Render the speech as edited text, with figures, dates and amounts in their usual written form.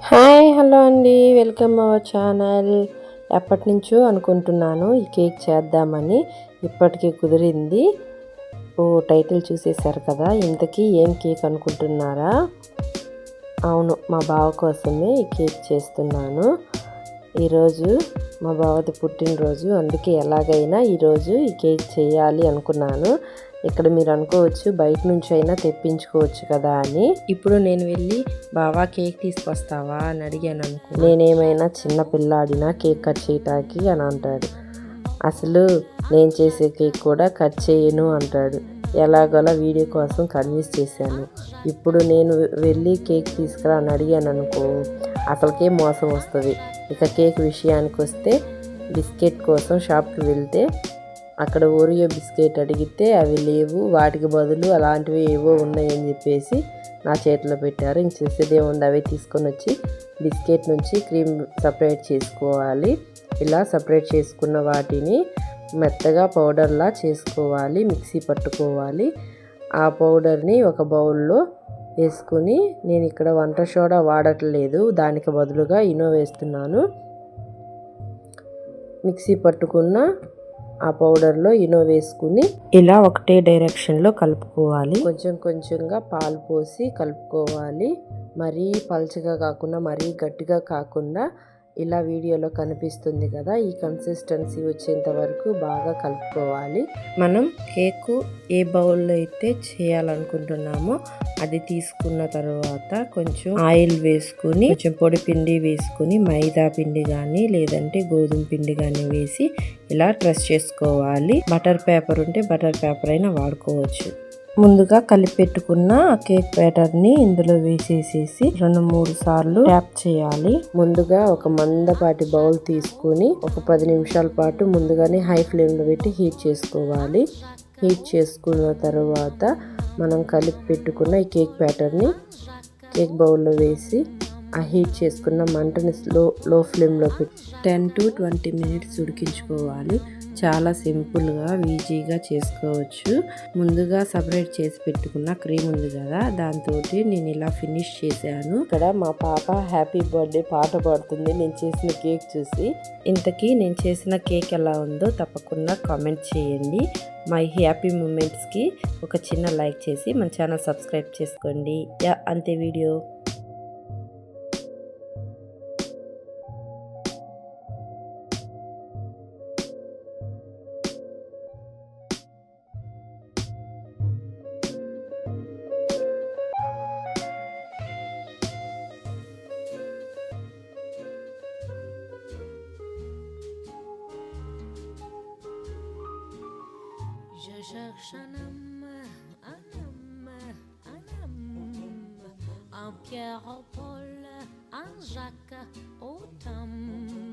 Hi hello అండి, welcome our channel. ఎప్పటి నుంచో అనుకుంటున్నాను ఈ కేక్ చేద్దామని, ఇప్పటికీ కుదిరింది. టైటిల్ చూసేశారు కదా, ఇంతకీ ఏం కేక్ అనుకుంటున్నారా? అవును, మా బావ కోసమే ఈ కేక్ చేస్తున్నాను. ఈరోజు మా బావది పుట్టినరోజు, అందుకే ఎలాగైనా ఈరోజు ఈ కేక్ చేయాలి అనుకున్నాను. ఇక్కడ మీరు అనుకోవచ్చు బయట నుంచి అయినా తెప్పించుకోవచ్చు కదా అని. ఇప్పుడు నేను వెళ్ళి బావా కేక్ తీసుకొస్తావా అని అడిగాను అనుకో, నేనేమైనా చిన్న పిల్లాడినా కేక్ కట్ చేయటానికి అని అంటాడు. అసలు నేను చేసే కేక్ కూడా కట్ చేయను అంటాడు. ఎలాగోలా వీడియో కోసం కన్విన్స్ చేశాను. ఇప్పుడు నేను వెళ్ళి కేక్ తీసుకురా అని అడిగాను అనుకో, అసలుకే మోసం వస్తుంది. ఇక కేక్ విషయానికి వస్తే, బిస్కెట్ కోసం షాప్కి వెళ్తే అక్కడ ఓరియో బిస్కెట్ అడిగితే అవి లేవు, వాటికి బదులు అలాంటివి ఏవో ఉన్నాయని చెప్పేసి నా చేతిలో పెట్టారు. ఇంక చేసేదే ఉంది, అవి తీసుకొని వచ్చి బిస్కెట్ నుంచి క్రీమ్ సపరేట్ చేసుకోవాలి. ఇలా సపరేట్ చేసుకున్న వాటిని మెత్తగా పౌడర్లా చేసుకోవాలి, మిక్సీ పట్టుకోవాలి. ఆ పౌడర్ని ఒక బౌల్లో వేసుకుని, నేను ఇక్కడ వంట సోడా వాడట్లేదు, దానికి బదులుగా ఇనో వేస్తున్నాను. మిక్సీ పట్టుకున్న ఆ పౌడర్లో ఇనో వేసుకుని ఇలా ఒకటే డైరెక్షన్లో కలుపుకోవాలి. కొంచెం కొంచెంగా పాలు పోసి కలుపుకోవాలి. మరీ పల్చగా కాకుండా మరీ గట్టిగా కాకుండా ఇలా వీడియోలో కనిపిస్తుంది కదా, ఈ కన్సిస్టెన్సీ వచ్చేంత వరకు బాగా కలుపుకోవాలి. మనం కేకు ఏ బౌల్లో అయితే చేయాలనుకుంటున్నామో అది తీసుకున్న తర్వాత కొంచెం ఆయిల్ వేసుకుని, కొంచెం పొడి పిండి వేసుకుని, మైదా పిండి కానీ లేదంటే గోధుమ పిండి కానీ వేసి ఇలా ప్రెస్ చేసుకోవాలి. బటర్ పేపర్ ఉంటే బటర్ పేపర్ అయినా వాడుకోవచ్చు. ముందుగా కలిపి పెట్టుకున్న కేక్ బ్యాటర్ని ఇందులో వేసేసేసి 2-3 సార్లు ట్యాప్ చేయాలి. ముందుగా ఒక మందపాటి బౌల్ తీసుకుని ఒక 10 నిమిషాల పాటు ముందుగానే హై ఫ్లేమ్లో పెట్టి హీట్ చేసుకోవాలి. హీట్ చేసుకున్న తర్వాత మనం కలిపి పెట్టుకున్న ఈ కేక్ బ్యాటర్ని కేక్ బౌల్లో వేసి ఆ హీట్ చేసుకున్న మంటని లో ఫ్లేమ్లో పెట్టి 10 to 20 మినిట్స్ ఉడికించుకోవాలి. చాలా సింపుల్గా ఈజీగా చేసుకోవచ్చు. ముందుగా సపరేట్ చేసి పెట్టుకున్న క్రీమ్ ఉంది కదా, దాంతో నేను ఇలా ఫినిష్ చేశాను. ఇక్కడ మా పాప హ్యాపీ బర్త్డే పాట పాడుతుంది నేను చేసిన కేక్ చూసి. ఇంతకీ నేను చేసిన కేక్ ఎలా ఉందో తప్పకుండా కామెంట్ చేయండి. మై హ్యాపీ మూమెంట్స్కి ఒక చిన్న లైక్ చేసి మన ఛానల్ సబ్స్క్రైబ్ చేసుకోండి. అంతే video. Je cherche un homme, un Pierre, un Paul, un Jacques, autant.